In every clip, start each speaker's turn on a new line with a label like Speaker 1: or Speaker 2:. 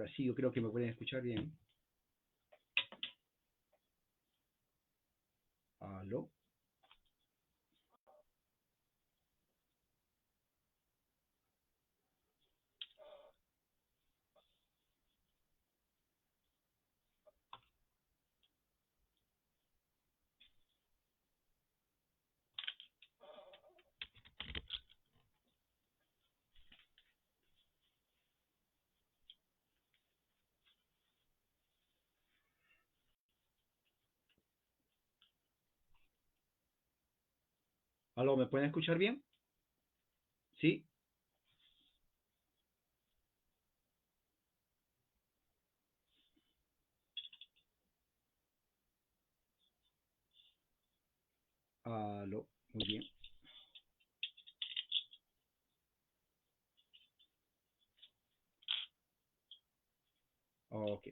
Speaker 1: Ahora sí, yo creo que me pueden escuchar bien. ¿Aló? ¿Aló? ¿Me pueden escuchar bien? ¿Sí? ¿Aló? Muy bien. Ok.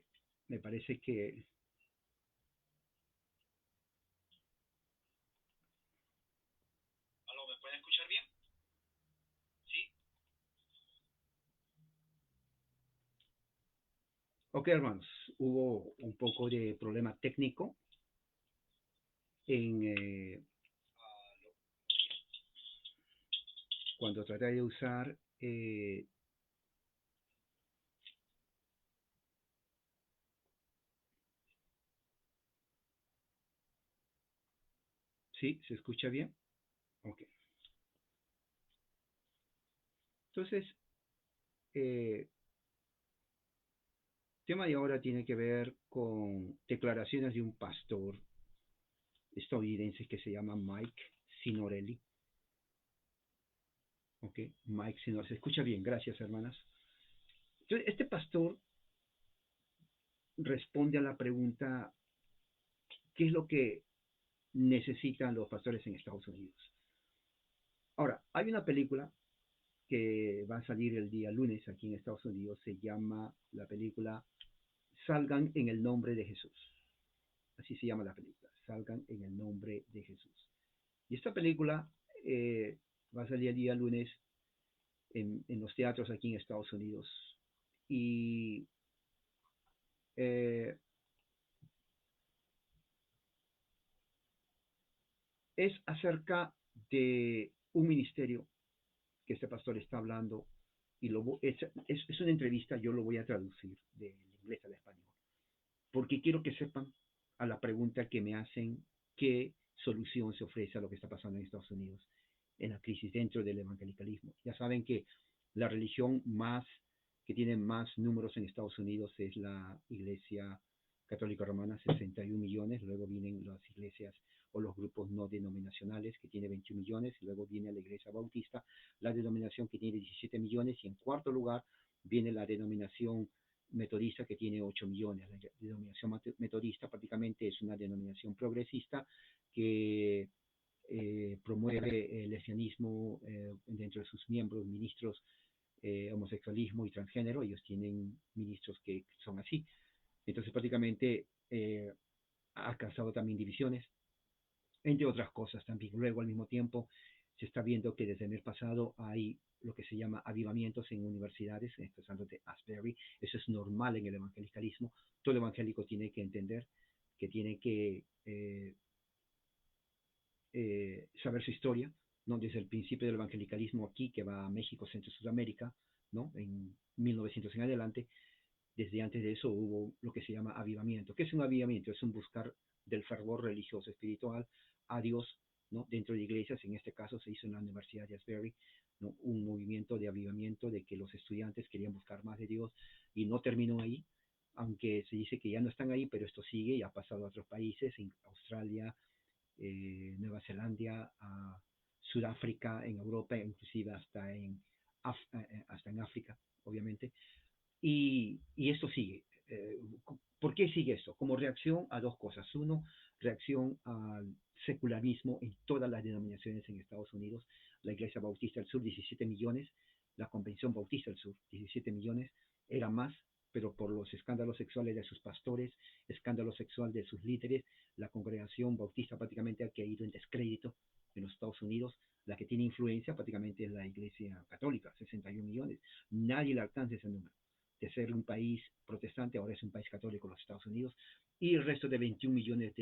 Speaker 1: Me parece que... ¿Aló? ¿Me pueden escuchar bien? ¿Sí? Ok, hermanos. Hubo un poco de problema técnico en cuando traté de usar... ¿Sí? ¿Se escucha bien? Ok. Entonces, el tema de ahora tiene que ver con declaraciones de un pastor estadounidense que se llama Mike Signorelli. Ok, Mike Signorelli. Se escucha bien, gracias, hermanas. Entonces, este pastor responde a la pregunta, ¿qué es lo que necesitan los pastores en Estados Unidos? Ahora, hay una película que va a salir el día lunes aquí en Estados Unidos, se llama la película Salgan en el nombre de Jesús. Así se llama la película, Salgan en el nombre de Jesús. Y esta película va a salir el día lunes en los teatros aquí en Estados Unidos. Y eh, es acerca de un ministerio que este pastor está hablando y es una entrevista, yo lo voy a traducir del inglés al español, porque quiero que sepan a la pregunta que me hacen, qué solución se ofrece a lo que está pasando en Estados Unidos, en la crisis dentro del evangelicalismo. Ya saben que la religión más que tiene más números en Estados Unidos es la Iglesia Católica Romana, 61 millones, luego vienen las iglesias o los grupos no denominacionales que tiene 21 millones, y luego viene la Iglesia Bautista, la denominación que tiene 17 millones, y en cuarto lugar viene la denominación metodista que tiene 8 millones. La denominación metodista prácticamente es una denominación progresista que promueve el lesbianismo dentro de sus miembros, ministros, homosexualismo y transgénero. Ellos tienen ministros que son así. Entonces prácticamente ha causado también divisiones, entre otras cosas también. Luego al mismo tiempo se está viendo que desde el mes pasado hay lo que se llama avivamientos en universidades, empezando de Asbury. Eso es normal en el evangelicalismo. Todo evangélico tiene que entender que tiene que saber su historia, ¿no? Desde el principio del evangelicalismo aquí, que va a México, Centro y Sudamérica, ¿no? En 1900 en adelante. Desde antes de eso hubo lo que se llama avivamiento. ¿Qué es un avivamiento? Es un buscar del fervor religioso espiritual a Dios, ¿no? Dentro de iglesias. En este caso se hizo en la Universidad de Asbury, ¿no? Un movimiento de avivamiento de que los estudiantes querían buscar más de Dios, y no terminó ahí, aunque se dice que ya no están ahí, pero esto sigue y ha pasado a otros países, en Australia, Nueva Zelanda, a Sudáfrica, en Europa, inclusive hasta en África, obviamente. Y esto sigue. ¿Por qué sigue esto? Como reacción a dos cosas. Uno, reacción al secularismo en todas las denominaciones en Estados Unidos. La Iglesia Bautista del Sur, 17 millones. La Convención Bautista del Sur, 17 millones. Era más, pero por los escándalos sexuales de sus pastores, escándalo sexual de sus líderes, la congregación bautista prácticamente ha caído en descrédito en los Estados Unidos. La que tiene influencia prácticamente es la Iglesia Católica, 61 millones. Nadie le alcanza ese número. de ser un país protestante, ahora es un país católico los Estados Unidos, y el resto de 21 millones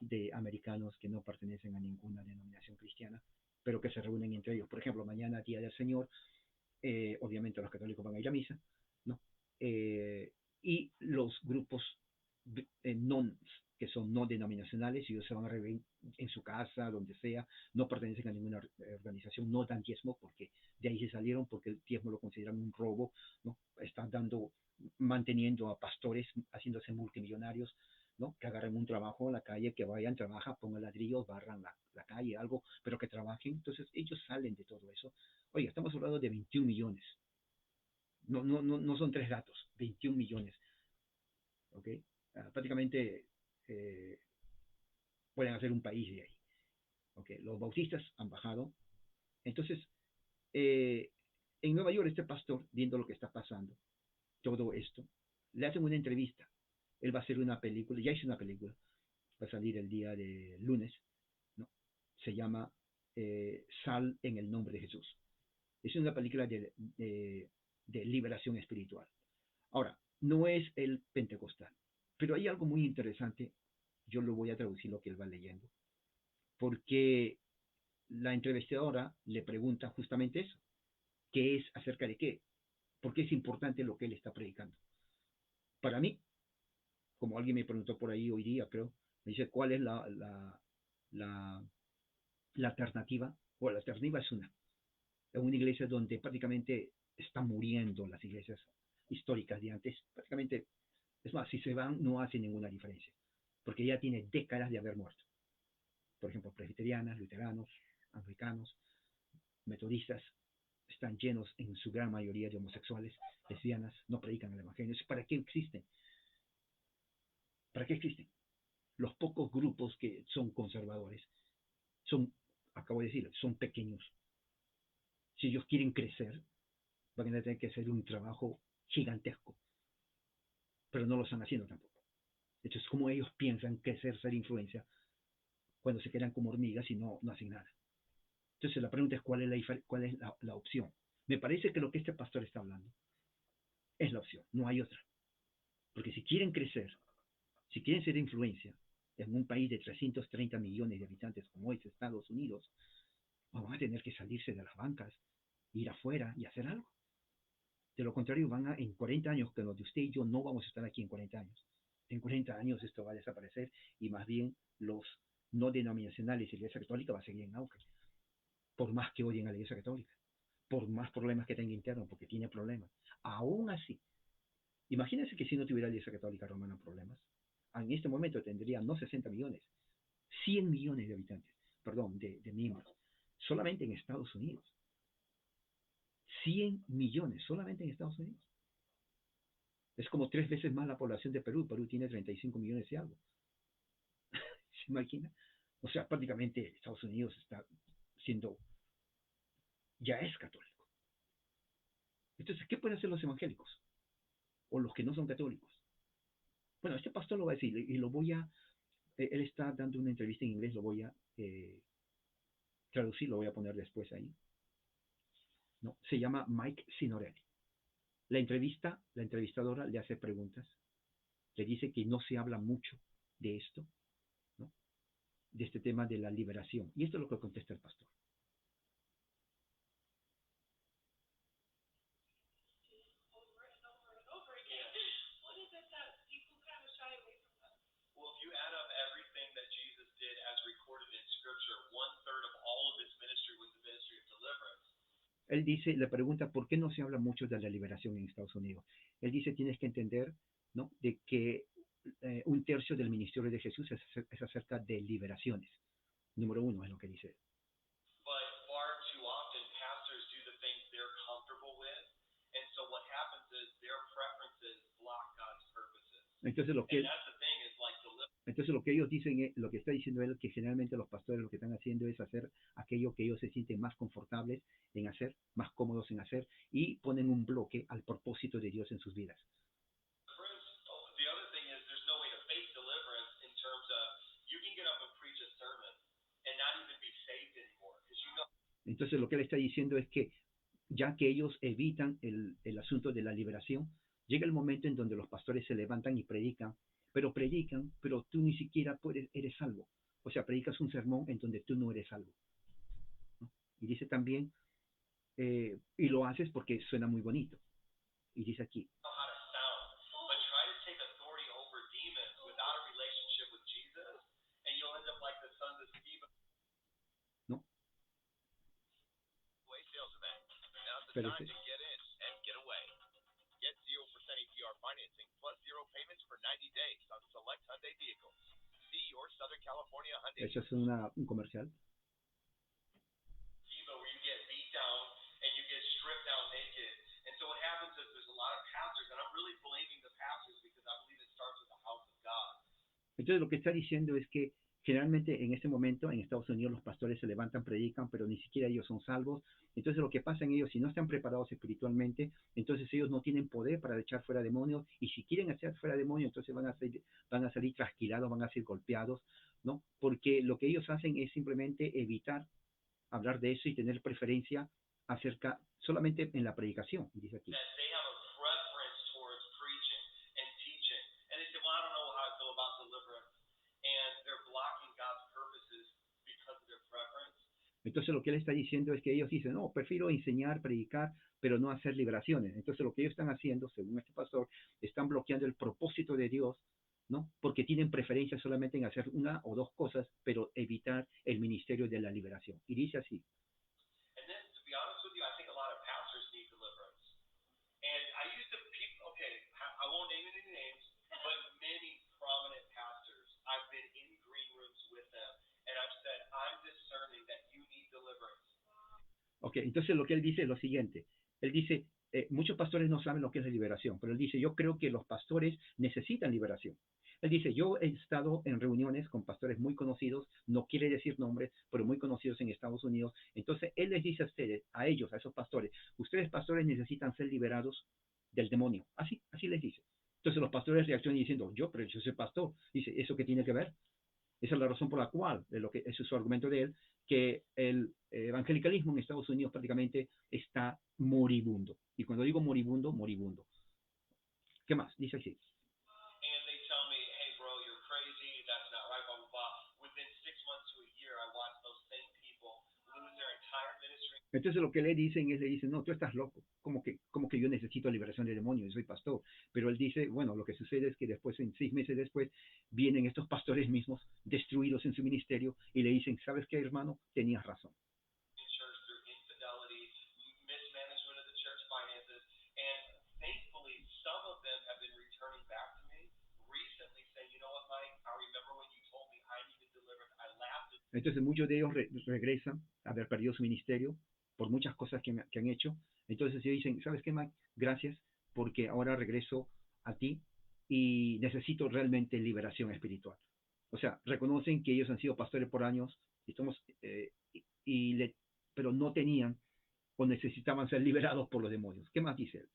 Speaker 1: de americanos que no pertenecen a ninguna denominación cristiana, pero que se reúnen entre ellos. Por ejemplo, mañana, Día del Señor, obviamente los católicos van a ir a misa, ¿no? Y los grupos non, que son no denominacionales, ellos se van a reunir en su casa, donde sea, no pertenecen a ninguna organización, no dan diezmo, porque de ahí se salieron, porque el diezmo lo consideran un robo, ¿no? Están manteniendo a pastores, haciéndose multimillonarios, ¿no? Que agarren un trabajo en la calle, que vayan, trabajan, pongan ladrillos, barran la calle, algo, pero que trabajen. Entonces ellos salen de todo eso. Oye, estamos hablando de 21 millones. No son tres gatos, 21 millones. ¿Ok? Prácticamente eh, pueden hacer un país de ahí. ¿Ok? Los bautistas han bajado. Entonces, eh, en Nueva York, este pastor, viendo lo que está pasando, todo esto, le hacen una entrevista. Él va a hacer una película, ya hizo una película, va a salir el día de lunes, ¿no? Se llama Sal en el nombre de Jesús. Es una película de liberación espiritual. Ahora, no es el pentecostal, pero hay algo muy interesante. Yo lo voy a traducir lo que él va leyendo, porque la entrevistadora le pregunta justamente eso, ¿qué es acerca de qué? ¿Por qué es importante lo que él está predicando? Para mí, como alguien me preguntó por ahí hoy día, creo, me dice, ¿cuál es la, la alternativa? Bueno, la alternativa es una iglesia donde prácticamente están muriendo las iglesias históricas de antes, prácticamente, es más, si se van no hace ninguna diferencia, porque ya tiene décadas de haber muerto. Por ejemplo, presbiterianas, luteranos, anglicanos, metodistas, están llenos en su gran mayoría de homosexuales, lesbianas, no predican el evangelio. ¿Para qué existen? ¿Para qué existen? Los pocos grupos que son conservadores son, acabo de decir, son pequeños. Si ellos quieren crecer, van a tener que hacer un trabajo gigantesco, pero no lo están haciendo tampoco. Entonces, ¿cómo ellos piensan crecer, ser influencia, cuando se quedan como hormigas y no hacen nada? Entonces, la pregunta es, cuál es la opción? Me parece que lo que este pastor está hablando es la opción, no hay otra. Porque si quieren crecer, si quieren ser influencia en un país de 330 millones de habitantes como es Estados Unidos, vamos a tener que salirse de las bancas, ir afuera y hacer algo. De lo contrario, en 40 años, que los de usted y yo no vamos a estar aquí en 40 años. En 40 años esto va a desaparecer y más bien los no denominacionales y la Iglesia Católica va a seguir en auge. Por más que odien a la Iglesia Católica, por más problemas que tenga interno, porque tiene problemas. Aún así, imagínense que si no tuviera la Iglesia Católica Romana problemas, en este momento tendría no 60 millones, 100 millones de habitantes, perdón, de miembros, solamente en Estados Unidos. 100 millones solamente en Estados Unidos. Es como 3 veces más la población de Perú. Perú tiene 35 millones y algo. ¿Se imagina? O sea, prácticamente Estados Unidos está siendo, ya es católico. Entonces, ¿qué pueden hacer los evangélicos? O los que no son católicos. Bueno, este pastor lo va a decir y lo voy a, él está dando una entrevista en inglés, lo voy a traducir, lo voy a poner después ahí. ¿No? Se llama Mike Signorelli. La entrevistadora le hace preguntas, le dice que no se habla mucho de esto, ¿no? De este tema de la liberación. Y esto es lo que contesta el pastor. Él dice, le pregunta por qué no se habla mucho de la liberación en Estados Unidos. Él dice, tienes que entender, ¿no? De que un tercio del ministerio de Jesús es acerca de liberaciones. Número uno es lo que dice. Entonces lo que ellos dicen, lo que está diciendo él, que generalmente los pastores lo que están haciendo es hacer aquello que ellos se sienten más confortables en hacer, más cómodos en hacer, y ponen un bloque al propósito de Dios en sus vidas. Entonces lo que él está diciendo es que ya que ellos evitan el asunto de la liberación, Llega el momento en donde los pastores se levantan y predican, pero tú ni siquiera eres salvo. O sea, predicas un sermón en donde tú no eres salvo, ¿no? Y dice también, y lo haces porque suena muy bonito. Y dice aquí, ¿no? Espérese. Eso es un comercial. Entonces lo que está diciendo es que generalmente en este momento en Estados Unidos los pastores se levantan, predican, pero ni siquiera ellos son salvos. Entonces lo que pasa en ellos, si no están preparados espiritualmente, entonces ellos no tienen poder para echar fuera demonios, y si quieren echar fuera demonios, entonces van a salir trasquilados, van a ser golpeados, ¿no? Porque lo que ellos hacen es simplemente evitar hablar de eso y tener preferencia acerca solamente en la predicación, dice aquí. Entonces lo que él está diciendo es que ellos dicen, no, prefiero enseñar, predicar, pero no hacer liberaciones. Entonces lo que ellos están haciendo, según este pastor, están bloqueando el propósito de Dios, ¿no? Porque tienen preferencia solamente en hacer una o dos cosas, pero evitar el ministerio de la liberación. Y dice así. Ok, entonces lo que él dice es lo siguiente. Él dice, muchos pastores no saben lo que es la liberación, pero él dice, yo creo que los pastores necesitan liberación. Él dice, yo he estado en reuniones con pastores muy conocidos, no quiere decir nombres, pero muy conocidos en Estados Unidos. Entonces él les dice a ustedes, a ellos, a esos pastores, ustedes pastores necesitan ser liberados del demonio. Así les dice. Entonces los pastores reaccionan diciendo, pero yo soy pastor. Dice, ¿eso qué tiene que ver? Esa es la razón por la cual, ese es su argumento de él, que el evangelicalismo en Estados Unidos prácticamente está moribundo. Y cuando digo moribundo, moribundo. ¿Qué más? Dice así. Entonces lo que le dicen es, le dicen, no, tú estás loco, como que yo necesito liberación de demonios, yo soy pastor. Pero él dice, bueno, lo que sucede es que después, en 6 meses después, vienen estos pastores mismos, destruidos en su ministerio, y le dicen, ¿sabes qué, hermano? Tenías razón. Entonces muchos de ellos regresan a haber perdido su ministerio por muchas cosas que han hecho. Entonces ellos dicen, ¿sabes qué, Mike? Gracias, porque ahora regreso a ti y necesito realmente liberación espiritual. O sea, reconocen que ellos han sido pastores por años, pero no tenían o necesitaban ser liberados por los demonios. ¿Qué más dice él?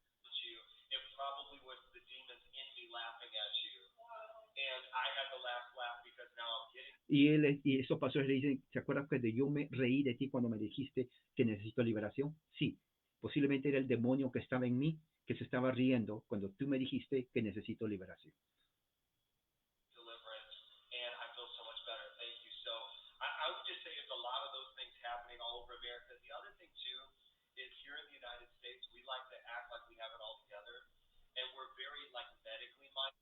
Speaker 1: Y esos pastores le dicen, ¿te acuerdas que yo me reí de ti cuando me dijiste que necesito liberación? Sí, posiblemente era el demonio que estaba en mí, que se estaba riendo cuando tú me dijiste que necesito liberación.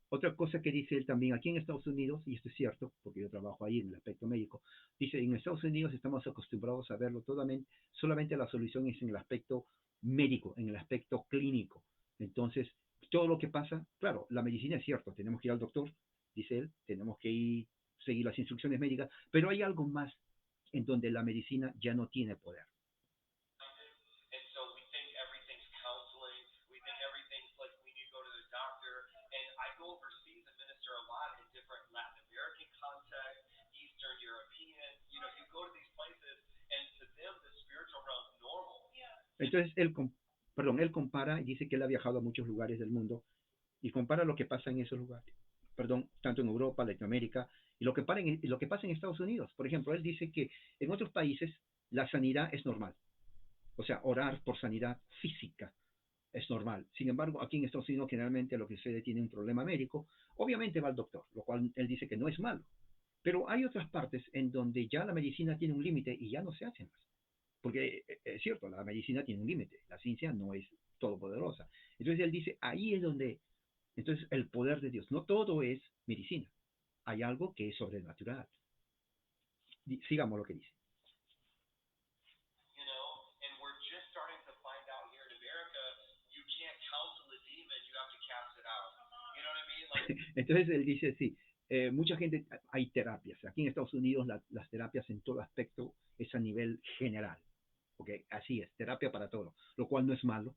Speaker 1: Otra cosa que dice él también, aquí en Estados Unidos, y esto es cierto, porque yo trabajo ahí en el aspecto médico, dice, en Estados Unidos estamos acostumbrados a verlo solamente la solución es en el aspecto médico, en el aspecto clínico. Entonces, todo lo que pasa, claro, la medicina es cierto, tenemos que ir al doctor, dice él, tenemos que seguir las instrucciones médicas, pero hay algo más en donde la medicina ya no tiene poder. Entonces, él compara y dice que él ha viajado a muchos lugares del mundo y compara lo que pasa en esos lugares, tanto en Europa, Latinoamérica, y lo que pasa en Estados Unidos. Por ejemplo, él dice que en otros países la sanidad es normal, o sea, orar por sanidad física, es normal. Sin embargo, aquí en Estados Unidos generalmente lo que sucede tiene un problema médico, obviamente va al doctor, lo cual él dice que no es malo. Pero hay otras partes en donde ya la medicina tiene un límite y ya no se hace más. Porque es cierto, la medicina tiene un límite, la ciencia no es todopoderosa. Entonces él dice, ahí es donde, entonces el poder de Dios, no todo es medicina, hay algo que es sobrenatural. Sigamos lo que dice. Entonces él dice, sí, mucha gente, hay terapias. Aquí en Estados Unidos las terapias en todo aspecto es a nivel general. Okay, así es, terapia para todo, lo cual no es malo,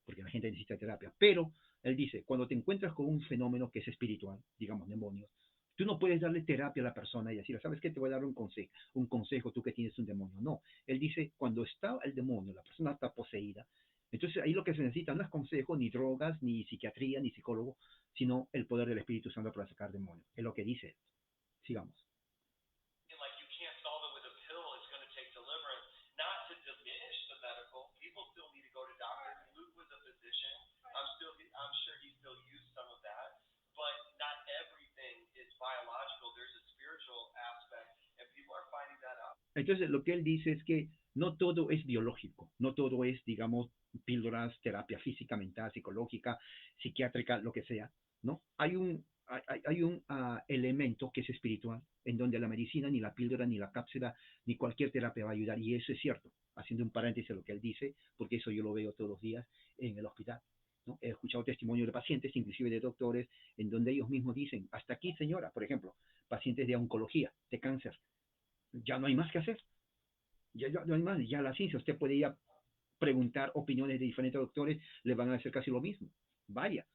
Speaker 1: porque la gente necesita terapia. Pero él dice, cuando te encuentras con un fenómeno que es espiritual, digamos demonios, tú no puedes darle terapia a la persona y decirle, ¿sabes qué? Te voy a dar un consejo, tú que tienes un demonio. No, él dice, cuando está el demonio, la persona está poseída, entonces ahí lo que se necesita no es consejo, ni drogas, ni psiquiatría, ni psicólogo, sino el poder del Espíritu Santo para sacar demonios. Es lo que dice. Sigamos. Entonces, lo que él dice es que no todo es biológico, no todo es, digamos, píldoras, terapia física, mental, psicológica, psiquiátrica, lo que sea, ¿no? Hay un elemento que es espiritual, en donde la medicina, ni la píldora, ni la cápsula, ni cualquier terapia va a ayudar, y eso es cierto, haciendo un paréntesis a lo que él dice, porque eso yo lo veo todos los días en el hospital, ¿no? He escuchado testimonios de pacientes, inclusive de doctores, en donde ellos mismos dicen, hasta aquí, señora, por ejemplo, pacientes de oncología, de cáncer, ya no hay más que hacer, ya no hay más, ya la ciencia, usted puede ir a preguntar opiniones de diferentes doctores, le van a hacer casi lo mismo, vaya,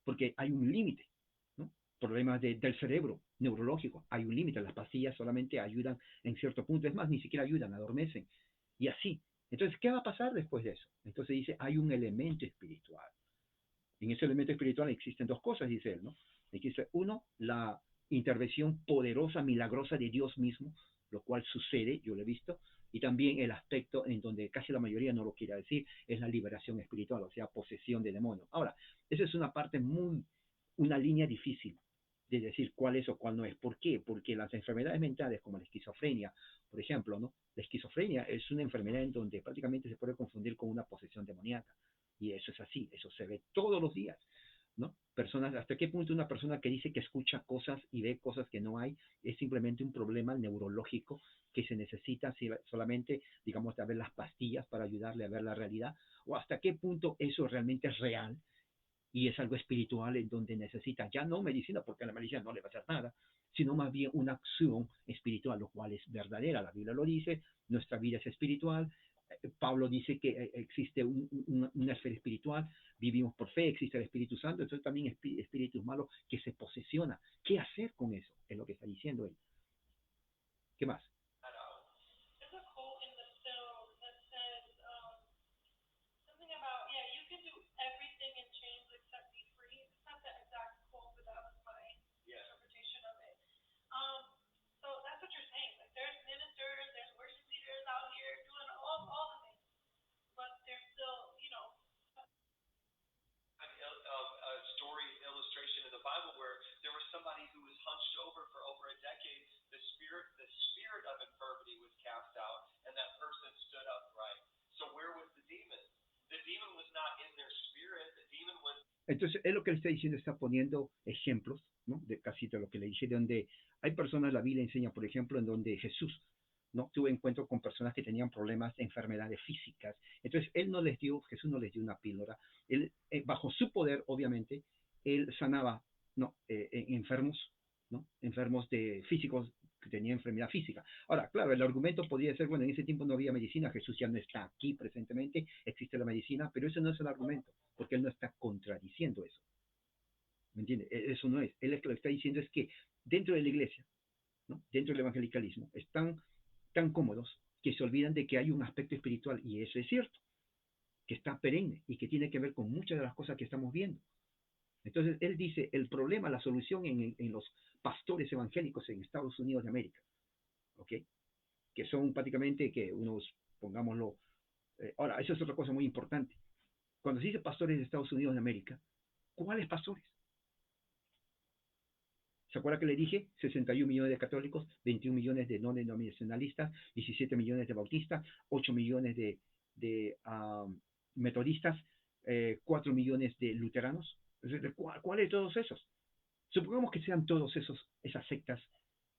Speaker 1: porque hay un límite, ¿no? Problemas del cerebro, neurológico, hay un límite, las pastillas solamente ayudan en cierto punto, es más, ni siquiera ayudan, adormecen, y así. Entonces, ¿qué va a pasar después de eso? Entonces dice, hay un elemento espiritual. En ese elemento espiritual existen dos cosas, dice él, ¿no? Existe uno, la intervención poderosa, milagrosa de Dios mismo, lo cual sucede, yo lo he visto, y también el aspecto en donde casi la mayoría no lo quiere decir, es la liberación espiritual, o sea, posesión de demonios. Ahora, esa es una parte una línea difícil de decir cuál es o cuál no es. ¿Por qué? Porque las enfermedades mentales, como la esquizofrenia, por ejemplo, ¿no? La esquizofrenia es una enfermedad en donde prácticamente se puede confundir con una posesión demoníaca. Y eso es así, eso se ve todos los días, ¿no? Personas, ¿hasta qué punto una persona que dice que escucha cosas y ve cosas que no hay es simplemente un problema neurológico que se necesita solamente, digamos, de ver las pastillas para ayudarle a ver la realidad? ¿O hasta qué punto eso realmente es real y es algo espiritual en donde necesita ya no medicina, porque la medicina no le va a hacer nada, sino más bien una acción espiritual, lo cual es verdadera? La Biblia lo dice, nuestra vida es espiritual. Pablo dice que existe una esfera espiritual, vivimos por fe, existe el Espíritu Santo, entonces también espíritus malos que se posesiona. ¿Qué hacer con eso? Es lo que está diciendo él. ¿Qué más? Entonces, es lo que le está diciendo, está poniendo ejemplos, ¿no? De casi de lo que le dije, donde hay personas, la Biblia enseña, por ejemplo, en donde Jesús, ¿no? Tuvo encuentro con personas que tenían problemas de enfermedades físicas. Entonces, Jesús no les dio una píldora. Él, bajo su poder, obviamente, él sanaba, ¿no? Enfermos, ¿no? Enfermos de físicos que tenían enfermedad física. Ahora, claro, el argumento podría ser, bueno, en ese tiempo no había medicina, Jesús ya no está aquí presentemente, existe la medicina, pero eso no es el argumento, porque él no está contradiciendo eso. ¿Me entiende? Eso no es. Él lo que está diciendo es que dentro de la iglesia, ¿no? Dentro del evangelicalismo, están tan cómodos que se olvidan de que hay un aspecto espiritual, y eso es cierto, que está perenne y que tiene que ver con muchas de las cosas que estamos viendo. Entonces, él dice, el problema, la solución en los pastores evangélicos en Estados Unidos de América, ¿ok? Que son prácticamente que unos, pongámoslo, ahora, eso es otra cosa muy importante. Cuando se dice pastores de Estados Unidos de América, ¿cuáles pastores? ¿Se acuerda que le dije? 61 millones de católicos, 21 millones de no denominacionalistas, 17 millones de bautistas, 8 millones de metodistas, 4 millones de luteranos. ¿Cuál de todos esos? Supongamos que sean todos esas sectas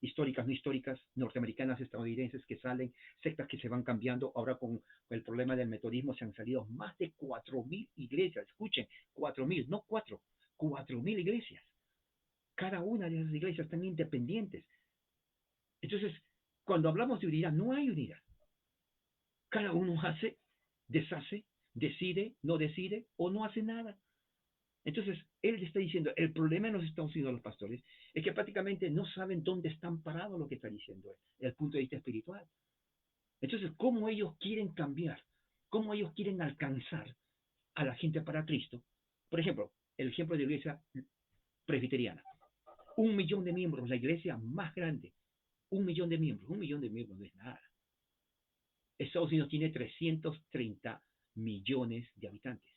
Speaker 1: históricas, no históricas, norteamericanas, estadounidenses que salen, sectas que se van cambiando. Ahora con el problema del metodismo se han salido más de 4.000 iglesias. Escuchen, 4.000, no 4, 4.000 iglesias. Cada una de esas iglesias están independientes. Entonces, cuando hablamos de unidad, no hay unidad. Cada uno hace, deshace, decide, no decide o no hace nada. Entonces, él está diciendo, el problema en los Estados Unidos de los pastores es que prácticamente no saben dónde están parados lo que está diciendo él, desde el punto de vista espiritual. Entonces, ¿cómo ellos quieren cambiar? ¿Cómo ellos quieren alcanzar a la gente para Cristo? Por ejemplo, el ejemplo de la iglesia presbiteriana. 1 millón de miembros, la iglesia más grande. 1 millón de miembros. 1 millón de miembros no es nada. Estados Unidos tiene 330 millones de habitantes.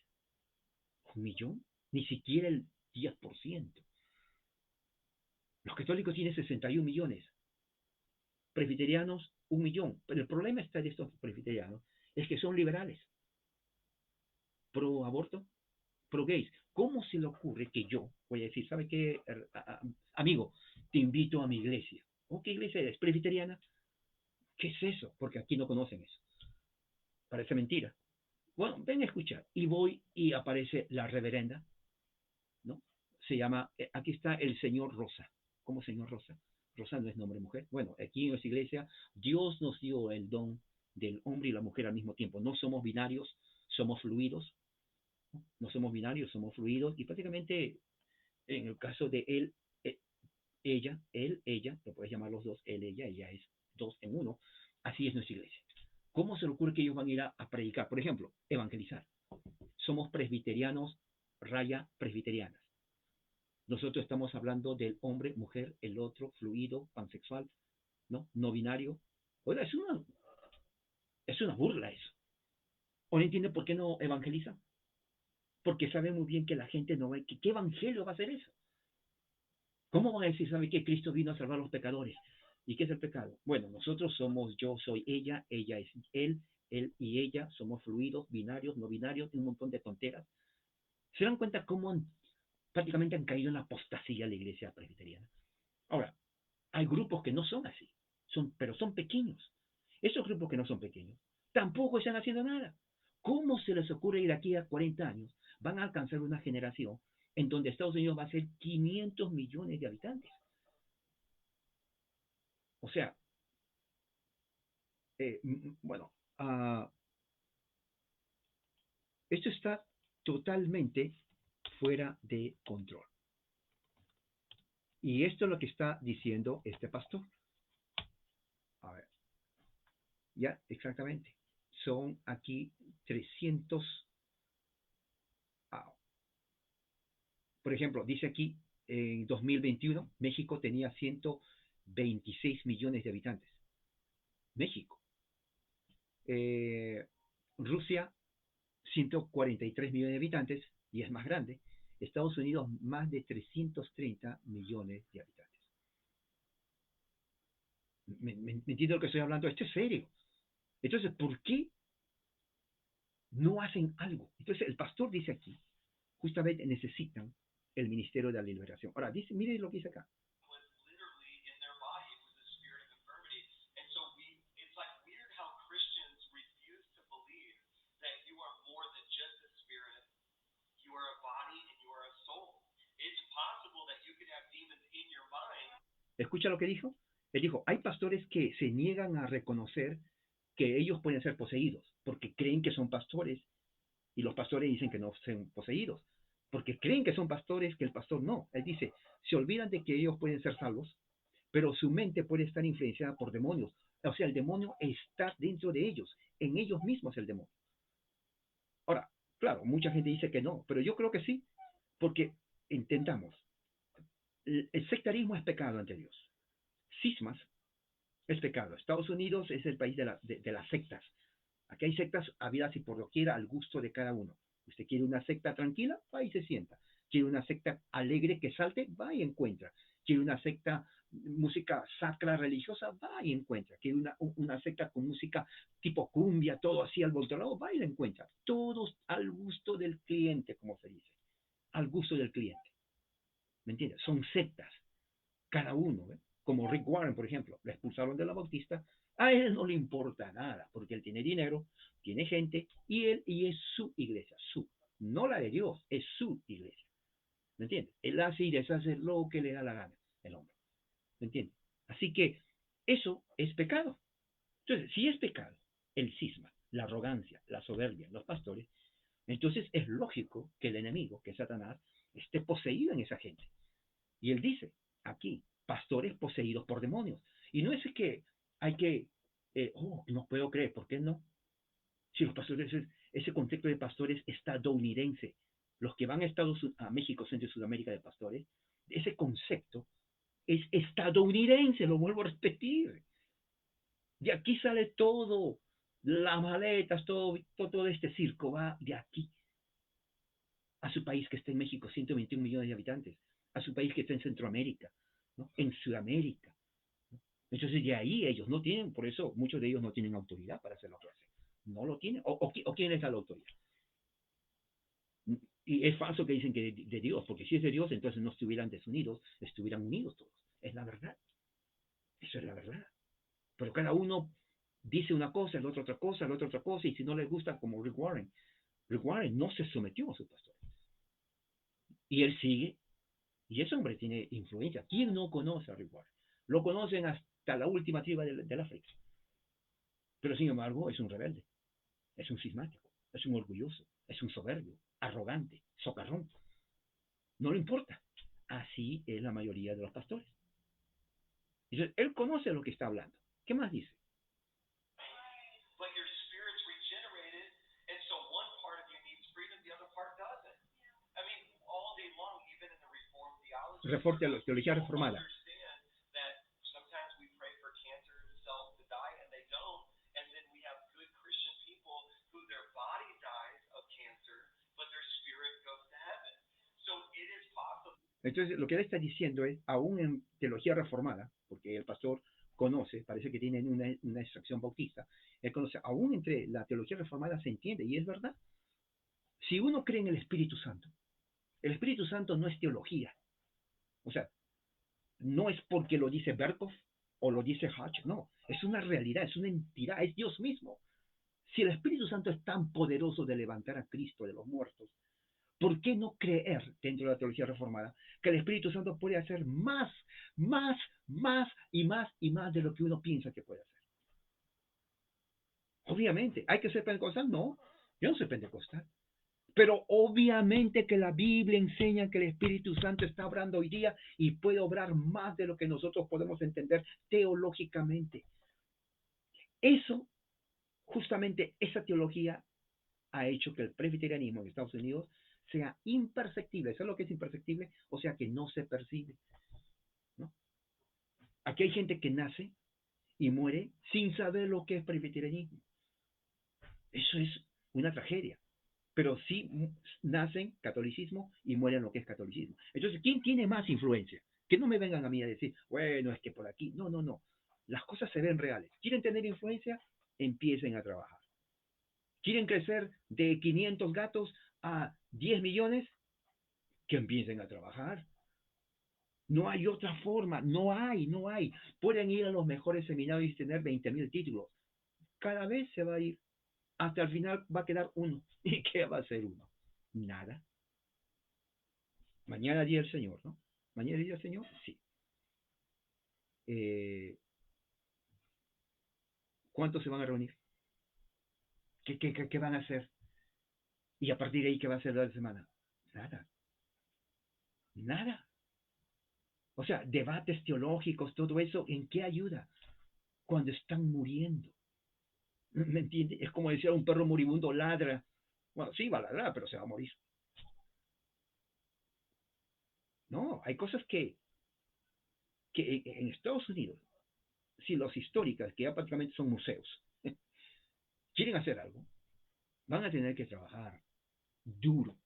Speaker 1: ¿1 millón? Ni siquiera el 10%. Los católicos tienen 61 millones. Presbiterianos, 1 millón. Pero el problema está de estos presbiterianos es que son liberales. Pro aborto, pro gays. ¿Cómo se le ocurre que yo voy a decir, ¿sabe qué, amigo? Te invito a mi iglesia. ¿O qué iglesia eres? ¿Presbiteriana? ¿Qué es eso? Porque aquí no conocen eso. Parece mentira. Bueno, ven a escuchar. Y voy y aparece la reverenda, ¿no? Se llama, aquí está el señor Rosa. ¿Cómo señor Rosa? Rosa no es nombre de mujer. Bueno, aquí en nuestra iglesia, Dios nos dio el don del hombre y la mujer al mismo tiempo. No somos binarios, somos fluidos. No somos binarios, somos fluidos. Y prácticamente, en el caso de él, ella, él, ella, lo puedes llamar los dos, él, ella es dos en uno. Así es nuestra iglesia. ¿Cómo se le ocurre que ellos van a ir a predicar? Por ejemplo, evangelizar. Somos presbiterianos, raya presbiterianas. Nosotros estamos hablando del hombre, mujer, el otro, fluido, pansexual, ¿no? No binario. Oiga, es una burla eso. ¿O no entiende por qué no evangelizan? Porque saben muy bien que la gente no ve, ¿qué evangelio va a ser eso? ¿Cómo van a decir, sabe que Cristo vino a salvar a los pecadores? ¿Y qué es el pecado? Bueno, nosotros somos, yo soy ella es él y ella, somos fluidos, binarios, no binarios, un montón de tonteras. ¿Se dan cuenta cómo prácticamente han caído en la apostasía de la iglesia presbiteriana? Ahora, hay grupos que no son así, pero son pequeños. Esos grupos que no son pequeños tampoco están haciendo nada. ¿Cómo se les ocurre ir aquí a 40 años? Van a alcanzar una generación en donde Estados Unidos va a ser 500 millones de habitantes. O sea, bueno, esto está totalmente fuera de control. Y esto es lo que está diciendo este pastor. A ver, ya, exactamente. Son aquí 300. Ah, por ejemplo, dice aquí, en 2021, México tenía 126 millones de habitantes. México. Eh, Rusia, 143 millones de habitantes, y es más grande. Estados Unidos, más de 330 millones de habitantes. ¿Me entiende lo que estoy hablando? Esto es serio. Entonces, ¿por qué no hacen algo? Entonces, el pastor dice aquí, justamente necesitan el ministerio de la liberación. Ahora, dice, mire lo que dice acá. ¿Escucha lo que dijo? Él dijo, hay pastores que se niegan a reconocer que ellos pueden ser poseídos, porque creen que son pastores, y los pastores dicen que no son poseídos, porque creen que son pastores, que el pastor no. Él dice, se olvidan de que ellos pueden ser salvos, pero su mente puede estar influenciada por demonios. O sea, el demonio está dentro de ellos, en ellos mismos el demonio. Ahora, claro, mucha gente dice que no, pero yo creo que sí, porque intentamos. El sectarismo es pecado ante Dios. Cismas es pecado. Estados Unidos es el país de las sectas. Aquí hay sectas habidas y por doquier al gusto de cada uno. Usted quiere una secta tranquila, va y se sienta. Quiere una secta alegre que salte, va y encuentra. Quiere una secta música sacra religiosa, va y encuentra. Quiere una secta con música tipo cumbia, todo así al volteado, va y la encuentra. Todos al gusto del cliente, como se dice. Al gusto del cliente. ¿Me entiendes? Son sectas, cada uno. ¿Ve? Como Rick Warren, por ejemplo, le expulsaron de la Bautista. A él no le importa nada, porque él tiene dinero, tiene gente, y es su iglesia, no la de Dios, es su iglesia. ¿Me entiendes? Él hace y deshace lo que le da la gana, el hombre. ¿Me entiendes? Así que eso es pecado. Entonces, si es pecado, el cisma, la arrogancia, la soberbia, los pastores, entonces es lógico que el enemigo, que es Satanás, esté poseído en esa gente. Y él dice, aquí, pastores poseídos por demonios. Y no es que hay que, no puedo creer, ¿por qué no? Si los pastores, ese concepto de pastores estadounidense, los que van a México, Centro y Sudamérica de pastores, ese concepto es estadounidense, lo vuelvo a repetir. De aquí sale todo, las maletas, todo este circo va de aquí a su país que está en México, 121 millones de habitantes, a su país que está en Centroamérica, ¿no? En Sudamérica. ¿No? Entonces de ahí ellos no tienen, por eso muchos de ellos no tienen autoridad para hacer lo que hacen. No lo tienen. ¿O quién les da la autoridad? Y es falso que dicen que de Dios, porque si es de Dios, entonces no estuvieran desunidos, estuvieran unidos todos. Es la verdad. Eso es la verdad. Pero cada uno dice una cosa, el otro otra cosa, el otro otra cosa, y si no les gusta, como Rick Warren no se sometió a su pastor. Y él sigue, y ese hombre tiene influencia. ¿Quién no conoce a Rick Warren? Lo conocen hasta la última tribu del África. Pero sin embargo, es un rebelde, es un cismático, es un orgulloso, es un soberbio, arrogante, socarrón. No le importa. Así es la mayoría de los pastores. Entonces, él conoce lo que está hablando. ¿Qué más dice? Teología reformada. Entonces, lo que él está diciendo es, aún en teología reformada, porque el pastor conoce, parece que tienen una extracción bautista, él conoce, aún entre la teología reformada se entiende, y es verdad. Si uno cree en el Espíritu Santo no es teología. O sea, no es porque lo dice Berkov o lo dice Hatch, no, es una realidad, es una entidad, es Dios mismo. Si el Espíritu Santo es tan poderoso de levantar a Cristo de los muertos, ¿por qué no creer dentro de la teología reformada que el Espíritu Santo puede hacer más, más, más y más y más de lo que uno piensa que puede hacer? Obviamente, ¿hay que ser pentecostal? No, yo no soy pentecostal. Pero obviamente que la Biblia enseña que el Espíritu Santo está obrando hoy día y puede obrar más de lo que nosotros podemos entender teológicamente. Eso, justamente esa teología ha hecho que el presbiterianismo en Estados Unidos sea imperceptible. ¿Sabes lo que es imperceptible? O sea, que no se percibe, ¿no? Aquí hay gente que nace y muere sin saber lo que es presbiterianismo. Eso es una tragedia. Pero sí nacen catolicismo y mueren lo que es catolicismo. Entonces, ¿quién tiene más influencia? Que no me vengan a mí a decir, bueno, es que por aquí. No, no, no. Las cosas se ven reales. ¿Quieren tener influencia? Empiecen a trabajar. ¿Quieren crecer de 500 gatos a 10 millones? Que empiecen a trabajar. No hay otra forma, no hay. Pueden ir a los mejores seminarios y tener 20.000 títulos. Cada vez se va a ir. Hasta el final va a quedar uno. ¿Y qué va a ser uno? Nada. Mañana día del Señor, ¿no? Mañana día del Señor, sí. Eh, ¿Cuántos se van a reunir? ¿Qué van a hacer? Y a partir de ahí, ¿qué va a hacer la semana? Nada. Nada. O sea, debates teológicos, todo eso, ¿en qué ayuda? Cuando están muriendo. ¿Me entiendes? Es como decir un perro moribundo ladra. Bueno, sí, va a ladrar, pero se va a morir. No, hay cosas que en Estados Unidos, si los históricas, que ya prácticamente son museos, quieren hacer algo, van a tener que trabajar, duro.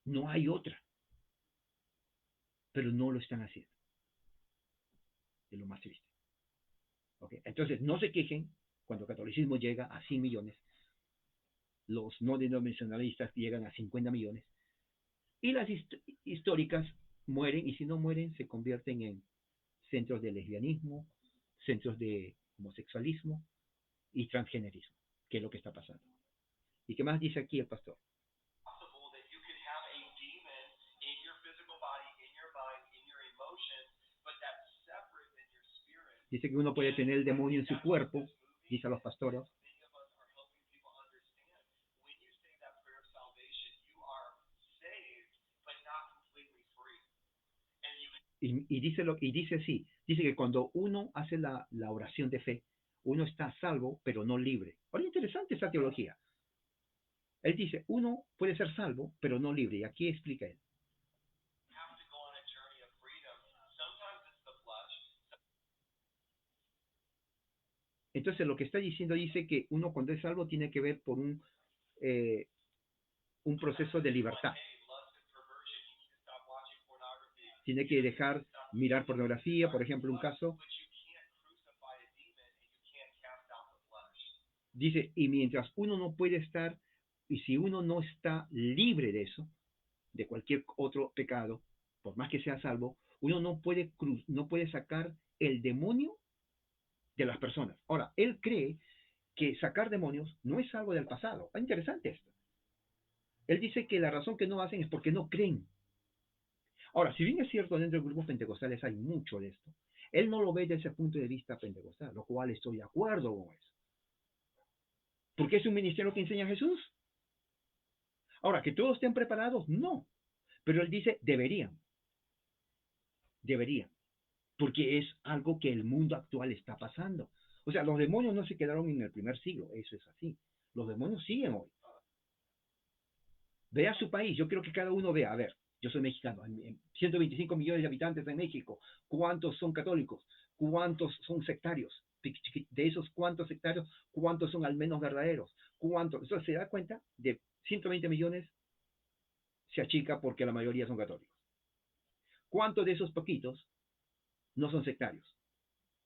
Speaker 1: No hay otra, pero no lo están haciendo. Es lo más triste. ¿Okay? Entonces, no se quejen cuando el catolicismo llega a 100 millones, los no denominacionalistas llegan a 50 millones, y las históricas mueren, y si no mueren, se convierten en centros de lesbianismo, centros de homosexualismo y transgenerismo, que es lo que está pasando. ¿Y qué más dice aquí el pastor? Dice que uno puede tener el demonio en su cuerpo, dice a los pastores. Y dice así, dice que cuando uno hace la oración de fe, uno está salvo, pero no libre. Ahora, interesante esa teología. Él dice, uno puede ser salvo, pero no libre. Y aquí explica él. Entonces, lo que está diciendo dice que uno cuando es salvo tiene que ver por un proceso de libertad. Tiene que dejar mirar pornografía, por ejemplo, un caso. Dice, y mientras uno no puede estar, y si uno no está libre de eso, de cualquier otro pecado, por más que sea salvo, uno no puede sacar el demonio de las personas. Ahora, él cree que sacar demonios no es algo del pasado. Es interesante esto. Él dice que la razón que no hacen es porque no creen. Ahora, si bien es cierto, dentro de grupos pentecostales hay mucho de esto, él no lo ve desde ese punto de vista pentecostal, lo cual estoy de acuerdo con eso. Porque es un ministerio que enseña a Jesús. Ahora, que todos estén preparados, no. Pero él dice, deberían. Deberían. Porque es algo que el mundo actual está pasando. O sea, los demonios no se quedaron en el primer siglo, eso es así. Los demonios siguen hoy. Vea su país, yo quiero que cada uno vea, a ver, yo soy mexicano, 125 millones de habitantes en México, ¿cuántos son católicos? ¿Cuántos son sectarios? De esos cuántos sectarios, ¿cuántos son al menos verdaderos? ¿Cuántos? Entonces se da cuenta, de 120 millones se achica porque la mayoría son católicos. ¿Cuántos de esos poquitos no son sectarios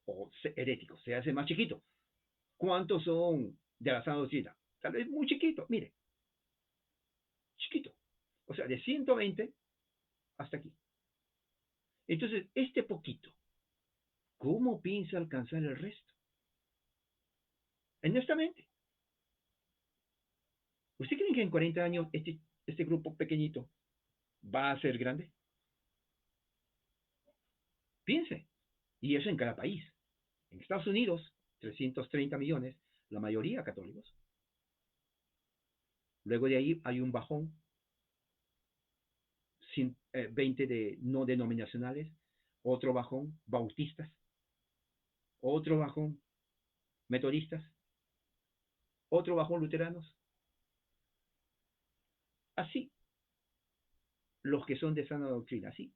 Speaker 1: o heréticos? Se hace más chiquito. ¿Cuántos son de la sana doctrina? Tal vez muy chiquito, mire, chiquito. O sea, de 120 hasta aquí. Entonces, este poquito, ¿cómo piensa alcanzar el resto? Honestamente, ¿usted cree que en 40 años este grupo pequeñito va a ser grande? Piense. Y eso en cada país. En Estados Unidos, 330 millones, la mayoría católicos. Luego de ahí hay un bajón, 20 de no denominacionales, otro bajón, bautistas, otro bajón, metodistas, otro bajón, luteranos. Así, los que son de sana doctrina, así.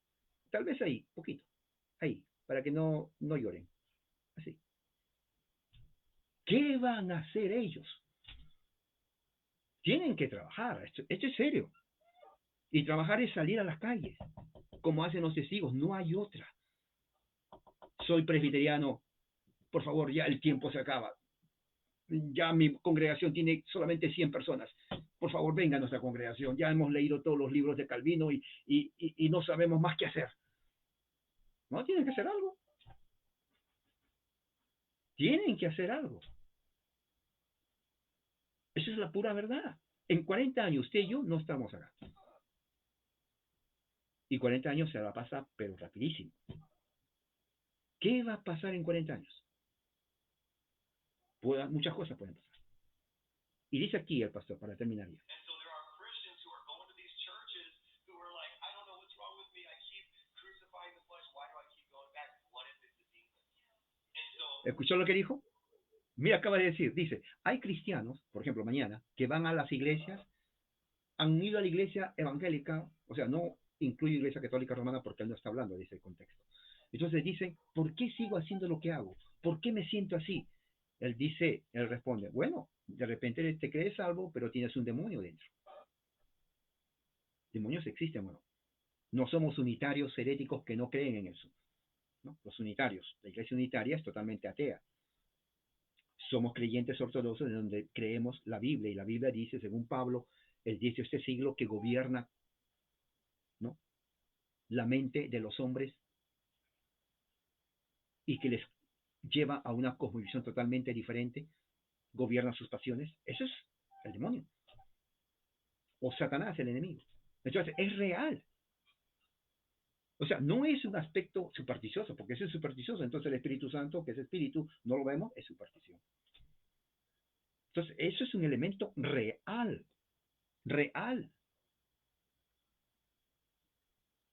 Speaker 1: Tal vez ahí, poquito, ahí, para que no lloren. Así. ¿Qué van a hacer ellos? Tienen que trabajar, esto es serio. Y trabajar es salir a las calles, como hacen los testigos, no hay otra. Soy presbiteriano, por favor, ya el tiempo se acaba. Ya mi congregación tiene solamente 100 personas. Por favor, venga a nuestra congregación. Ya hemos leído todos los libros de Calvino y no sabemos más qué hacer. No, tienen que hacer algo. Tienen que hacer algo. Esa es la pura verdad. En 40 años, usted y yo no estamos acá. Y 40 años se va a pasar, pero rapidísimo. ¿Qué va a pasar en 40 años? Muchas cosas pueden pasar. Y dice aquí el pastor, para terminar ya. ¿Escuchó lo que dijo? Mira, acaba de decir, dice, hay cristianos, por ejemplo, mañana, que van a las iglesias, han ido a la iglesia evangélica, o sea, no incluye iglesia católica romana porque él no está hablando de ese contexto. Entonces dicen, ¿por qué sigo haciendo lo que hago? ¿Por qué me siento así? Él responde, bueno, de repente te crees salvo, pero tienes un demonio dentro. Demonios existen, bueno. No somos unitarios heréticos que no creen en eso, ¿no? Los unitarios, la iglesia unitaria es totalmente atea. Somos creyentes ortodoxos en donde creemos la Biblia, y la Biblia dice, según Pablo, el Dios de este siglo que gobierna, ¿no?, la mente de los hombres y que les lleva a una cosmovisión totalmente diferente, gobierna sus pasiones. Eso es el demonio. O Satanás, el enemigo. Entonces, es real. O sea, no es un aspecto supersticioso, porque eso es supersticioso. Entonces, el Espíritu Santo, que es espíritu, no lo vemos, es superstición. Entonces, eso es un elemento real. Real.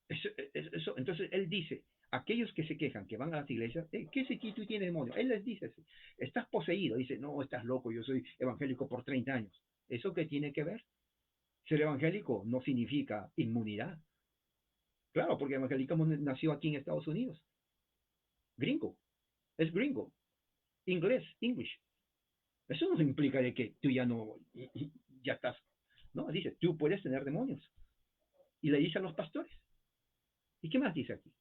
Speaker 1: Entonces, él dice, aquellos que se quejan, que van a las iglesias, ¿qué es que tú tienes demonio? Él les dice, estás poseído. Dice, no, estás loco, yo soy evangélico por 30 años. ¿Eso qué tiene que ver? Ser evangélico no significa inmunidad. Claro, porque el evangelismo nació aquí en Estados Unidos. Gringo. Es gringo. Inglés, English. Eso no implica de que tú ya no, ya estás. No, dice, tú puedes tener demonios. Y le dice a los pastores. ¿Y qué más dice aquí?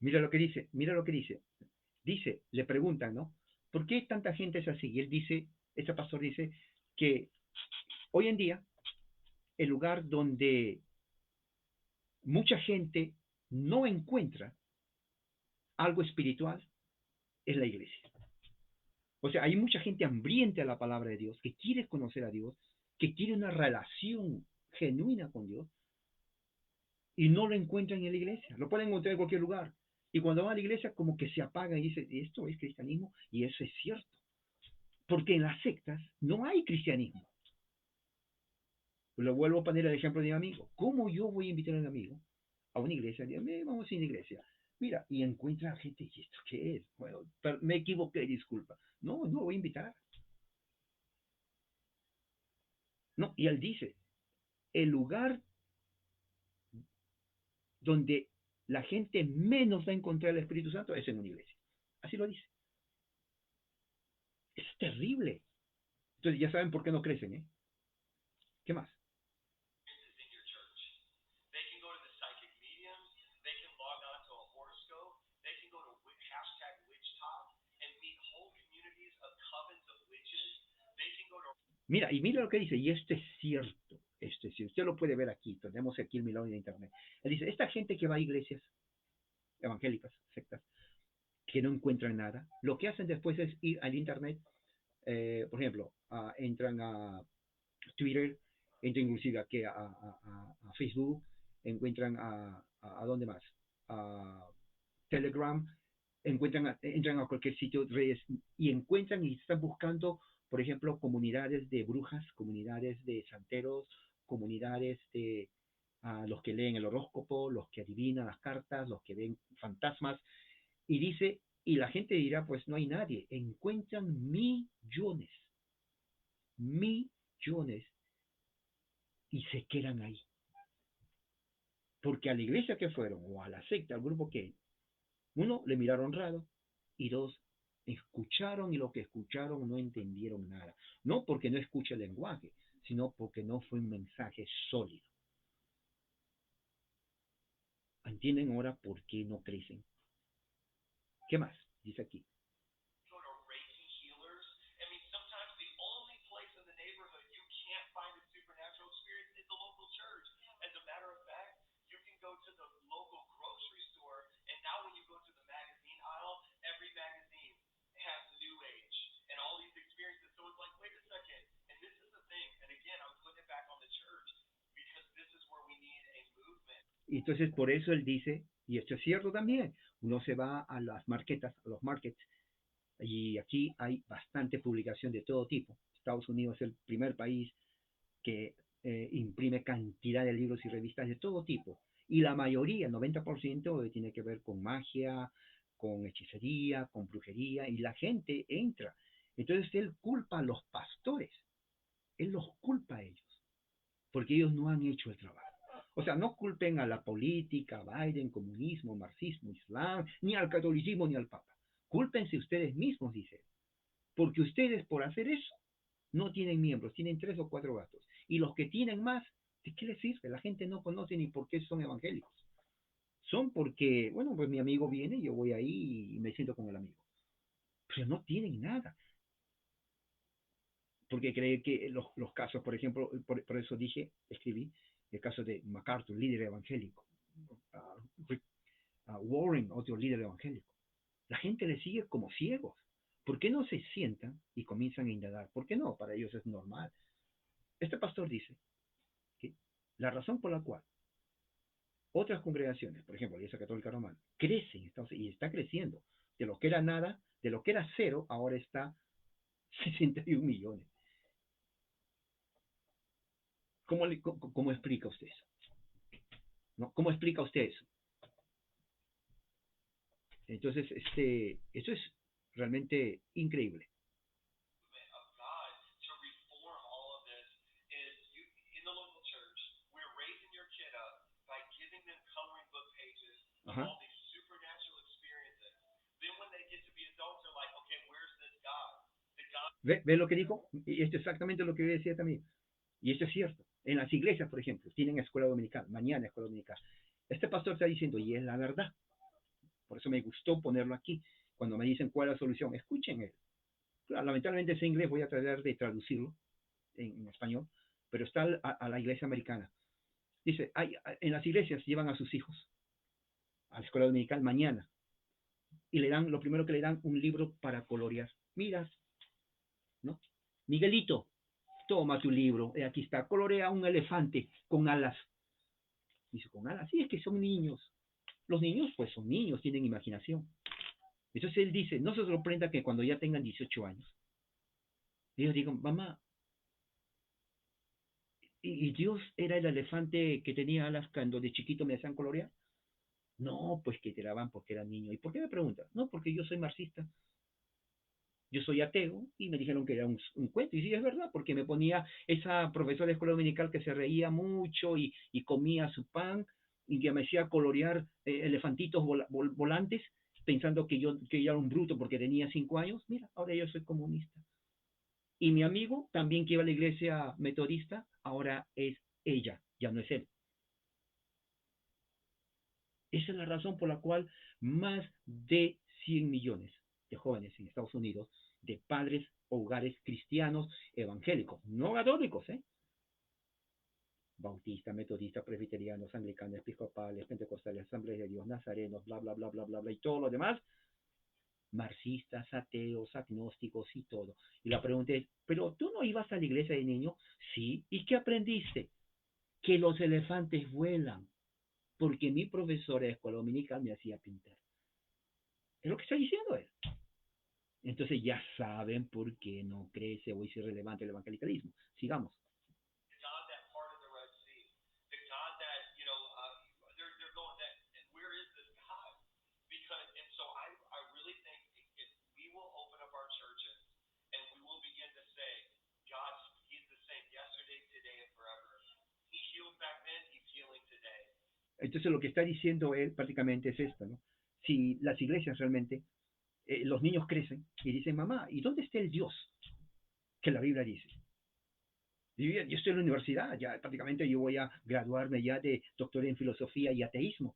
Speaker 1: Mira lo que dice, mira lo que dice. Dice, le preguntan, ¿no? ¿Por qué tanta gente es así? Y él dice, ese pastor dice que hoy en día el lugar donde mucha gente no encuentra algo espiritual es la iglesia. O sea, hay mucha gente hambrienta a la palabra de Dios, que quiere conocer a Dios, que quiere una relación genuina con Dios, y no lo encuentran en la iglesia. Lo pueden encontrar en cualquier lugar. Y cuando van a la iglesia, como que se apagan y dicen, esto es cristianismo, y eso es cierto. Porque en las sectas no hay cristianismo. Lo vuelvo a poner el ejemplo de mi amigo. ¿Cómo yo voy a invitar a un amigo a una iglesia? Vamos a una iglesia. Mira, y encuentra gente, ¿y esto qué es? Bueno, me equivoqué, disculpa. No, no lo voy a invitar. No, y él dice, el lugar donde la gente menos va a encontrar el Espíritu Santo es en una iglesia. Así lo dice. Es terrible. Entonces ya saben por qué no crecen, ¿eh? ¿Qué más? Mira, y mira lo que dice, y esto es cierto, si usted lo puede ver aquí, tenemos aquí el milagro de internet. Él dice, esta gente que va a iglesias evangélicas, sectas, que no encuentran nada, lo que hacen después es ir al internet, por ejemplo, entran a Twitter, entran inclusive aquí a Facebook, encuentran a dónde más, a Telegram, entran a cualquier sitio, redes, y encuentran y están buscando, por ejemplo, comunidades de brujas, comunidades de santeros, comunidades de los que leen el horóscopo, los que adivinan las cartas, los que ven fantasmas, y dice, y la gente dirá, pues no hay nadie, encuentran millones, y se quedan ahí. Porque a la iglesia que fueron, o a la secta, al grupo que, uno, le miraron raro, y dos, escucharon y lo que escucharon no entendieron nada. No porque no escuche el lenguaje, sino porque no fue un mensaje sólido. ¿Entienden ahora por qué no crecen? ¿Qué más? Dice aquí. Y entonces por eso él dice, y esto es cierto también, uno se va a las marquetas, a los markets, y aquí hay bastante publicación de todo tipo. Estados Unidos es el primer país que imprime cantidad de libros y revistas de todo tipo. Y la mayoría, el 90%, tiene que ver con magia, con hechicería, con brujería, y la gente entra. Entonces él culpa a los pastores, él los culpa a ellos, porque ellos no han hecho el trabajo. O sea, no culpen a la política, Biden, comunismo, marxismo, islam, ni al catolicismo, ni al papa. Cúlpense ustedes mismos, dice, porque ustedes por hacer eso no tienen miembros, tienen 3 o 4 gatos. Y los que tienen más, ¿de qué les sirve? La gente no conoce ni por qué son evangélicos. Son porque, bueno, pues mi amigo viene, yo voy ahí y me siento con el amigo. Pero no tienen nada. Porque cree que los casos, por ejemplo, por eso dije, escribí, el caso de MacArthur, líder evangélico. Uh, Warren, otro líder evangélico. La gente le sigue como ciegos. ¿Por qué no se sientan y comienzan a indagar? ¿Por qué no? Para ellos es normal. Este pastor dice que la razón por la cual otras congregaciones, por ejemplo, la Iglesia Católica Romana, crecen y está creciendo. De lo que era nada, de lo que era cero, ahora está 61 millones. ¿Cómo explica usted eso? ¿No? ¿Cómo explica usted eso? Entonces, eso es realmente increíble. Ajá. ¿Ve lo que dijo? Y esto es exactamente lo que yo decía también. Y esto es cierto. En las iglesias, por ejemplo, tienen escuela dominical, mañana escuela dominical. Este pastor está diciendo, y es la verdad. Por eso me gustó ponerlo aquí. Cuando me dicen cuál es la solución, escuchen él. Claro, lamentablemente ese inglés voy a tratar de traducirlo en español, pero está a la iglesia americana. Dice, en las iglesias llevan a sus hijos a la escuela dominical mañana y le dan, lo primero que le dan, un libro para colorear. Mira, ¿no? Miguelito, toma tu libro, aquí está, colorea un elefante con alas. Dice, con alas, sí, es que son niños. Los niños, pues son niños, tienen imaginación. Entonces él dice, no se sorprenda que cuando ya tengan 18 años, ellos digan, mamá, ¿y Dios era el elefante que tenía alas cuando de chiquito me hacían colorear? No, pues que te daban porque era niño. ¿Y por qué me preguntas? No, porque yo soy marxista. Yo soy ateo y me dijeron que era un cuento. Y sí, es verdad, porque me ponía esa profesora de escuela dominical que se reía mucho y comía su pan y que me hacía colorear elefantitos volantes pensando que yo era un bruto porque tenía 5 años. Mira, ahora yo soy comunista. Y mi amigo, también que iba a la iglesia metodista, ahora es ella, ya no es él. Esa es la razón por la cual más de 100 millones de jóvenes en Estados Unidos, de padres hogares cristianos evangélicos, no católicos, bautistas, metodistas, presbiterianos, anglicanos, episcopales, pentecostales, asambleas de Dios, nazarenos, bla, bla, bla, bla, bla, bla, y todo lo demás, marxistas, ateos, agnósticos y todo. Y la pregunta es, ¿pero tú no ibas a la iglesia de niño? Sí. ¿Y qué aprendiste? Que los elefantes vuelan, porque mi profesora de escuela dominical me hacía pintar. Es lo que está diciendo él. Entonces ya saben por qué no crece o es irrelevante el evangelicalismo. Sigamos. Entonces lo que está diciendo él prácticamente es esto, ¿no? Si las iglesias realmente, los niños crecen y dicen, mamá, ¿y dónde está el Dios que la Biblia dice? Yo estoy en la universidad, ya prácticamente yo voy a graduarme ya de doctor en filosofía y ateísmo.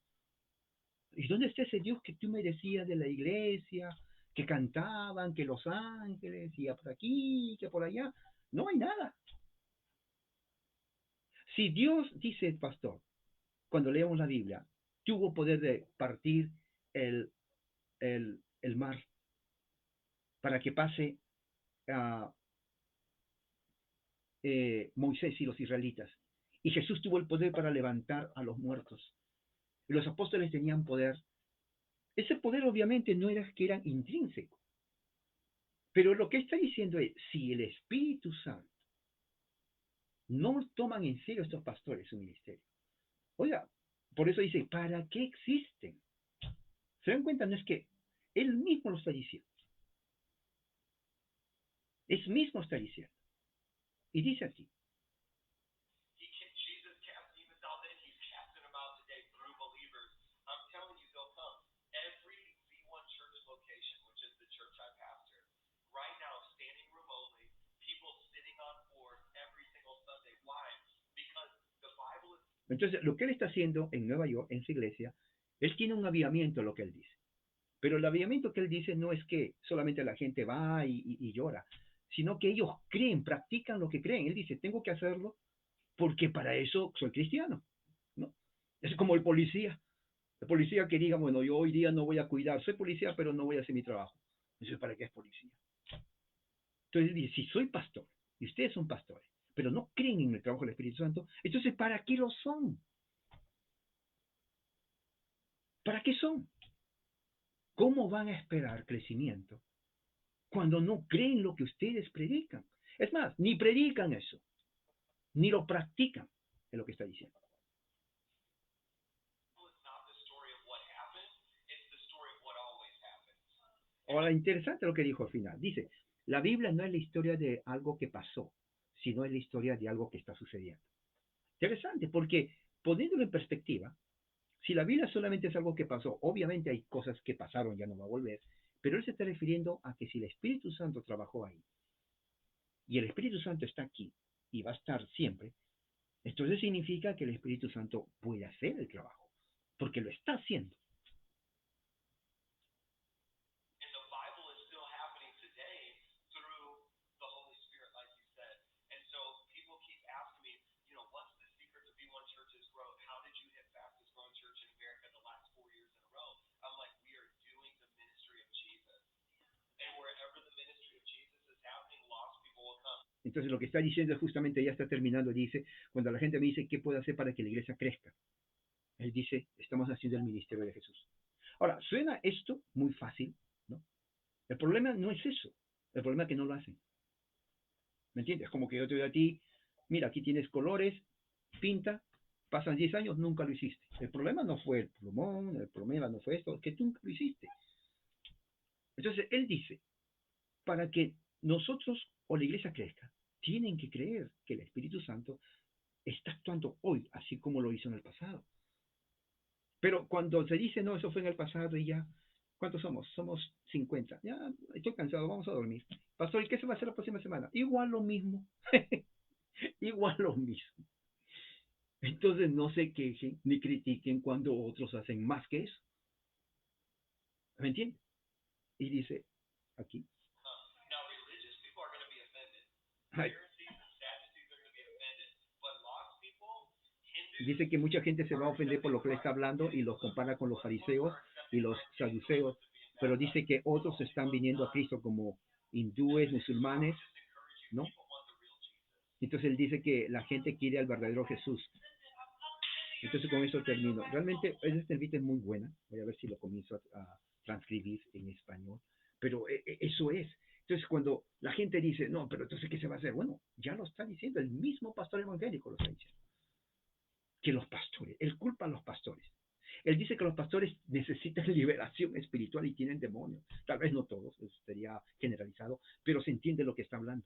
Speaker 1: ¿Y dónde está ese Dios que tú me decías de la iglesia, que cantaban, que los ángeles, y por aquí, que por allá? No hay nada. Si Dios, dice el pastor, cuando leemos la Biblia, tuvo poder de partir el, el mar para que pase a Moisés y los israelitas, y Jesús tuvo el poder para levantar a los muertos, y los apóstoles tenían poder. Ese poder obviamente no era que era intrínseco, pero lo que está diciendo es, si el Espíritu Santo No toman en serio estos pastores su ministerio. Oiga, por eso dice, ¿para qué existen? ¿Se dan cuenta? No es que él mismo lo está diciendo. Él mismo está diciendo. Y dice aquí. Entonces, lo que él está haciendo en Nueva York, en su iglesia, él tiene un avivamiento, lo que él dice. Pero el avivamiento que él dice no es que solamente la gente va y llora, sino que ellos creen, practican lo que creen. Él dice, tengo que hacerlo porque para eso soy cristiano, ¿no? Es como el policía. El policía que diga, bueno, yo hoy día no voy a cuidar, soy policía, pero no voy a hacer mi trabajo. Eso es para qué es policía. Entonces él dice, si soy pastor, y ustedes son pastores, pero no creen en el trabajo del Espíritu Santo, entonces ¿para qué lo son? ¿Para qué son? ¿Cómo van a esperar crecimiento cuando no creen lo que ustedes predican? Es más, ni predican eso, ni lo practican, es lo que está diciendo. Ahora, interesante lo que dijo al final. Dice, la Biblia no es la historia de algo que pasó, sino es la historia de algo que está sucediendo. Interesante, porque poniéndolo en perspectiva, si la Biblia solamente es algo que pasó, obviamente hay cosas que pasaron, ya no va a volver, pero él se está refiriendo a que si el Espíritu Santo trabajó ahí, y el Espíritu Santo está aquí, y va a estar siempre, entonces significa que el Espíritu Santo puede hacer el trabajo, porque lo está haciendo. Entonces lo que está diciendo es justamente, ya está terminando, dice, cuando la gente me dice, ¿qué puedo hacer para que la iglesia crezca? Él dice, estamos haciendo el ministerio de Jesús. Ahora, suena esto muy fácil, ¿no? El problema no es eso, el problema es que no lo hacen. ¿Me entiendes? Como que yo te digo a ti, mira, aquí tienes colores, pinta, pasan 10 años, nunca lo hiciste. El problema no fue el plumón, el problema no fue esto, que tú nunca lo hiciste. Entonces, él dice, para que nosotros o la iglesia crezca, tienen que creer que el Espíritu Santo está actuando hoy, así como lo hizo en el pasado. Pero cuando se dice, no, eso fue en el pasado y ya, ¿cuántos somos? Somos 50. Ya, estoy cansado, vamos a dormir. Pastor, ¿y qué se va a hacer la próxima semana? Igual lo mismo. Igual lo mismo. Entonces no se quejen ni critiquen cuando otros hacen más que eso. ¿Me entiendes? Y dice aquí. Ay, dice que mucha gente se va a ofender por lo que le está hablando y los compara con los fariseos y los saduceos, pero dice que otros están viniendo a Cristo como hindúes, musulmanes, ¿no? Entonces él dice que la gente quiere al verdadero Jesús. Entonces con eso termino. Realmente esta entrevista es muy buena. Voy a ver si lo comienzo a transcribir en español. Pero eso es. Entonces cuando la gente dice, no, pero entonces ¿qué se va a hacer? Bueno, ya lo está diciendo. El mismo pastor evangélico lo está diciendo. Que los pastores. Él culpa a los pastores. Él dice que los pastores necesitan liberación espiritual y tienen demonios. Tal vez no todos, eso sería generalizado, pero se entiende lo que está hablando.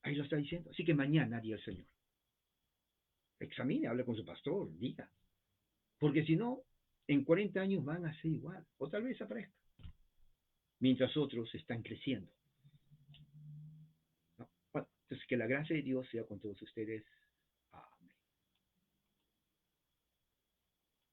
Speaker 1: Ahí lo está diciendo. Así que mañana haría el Señor. Examine, hable con su pastor, diga. Porque si no, en 40 años van a ser igual, o tal vez aparezca, mientras otros están creciendo. ¿No? Bueno, entonces que la gracia de Dios sea con todos ustedes.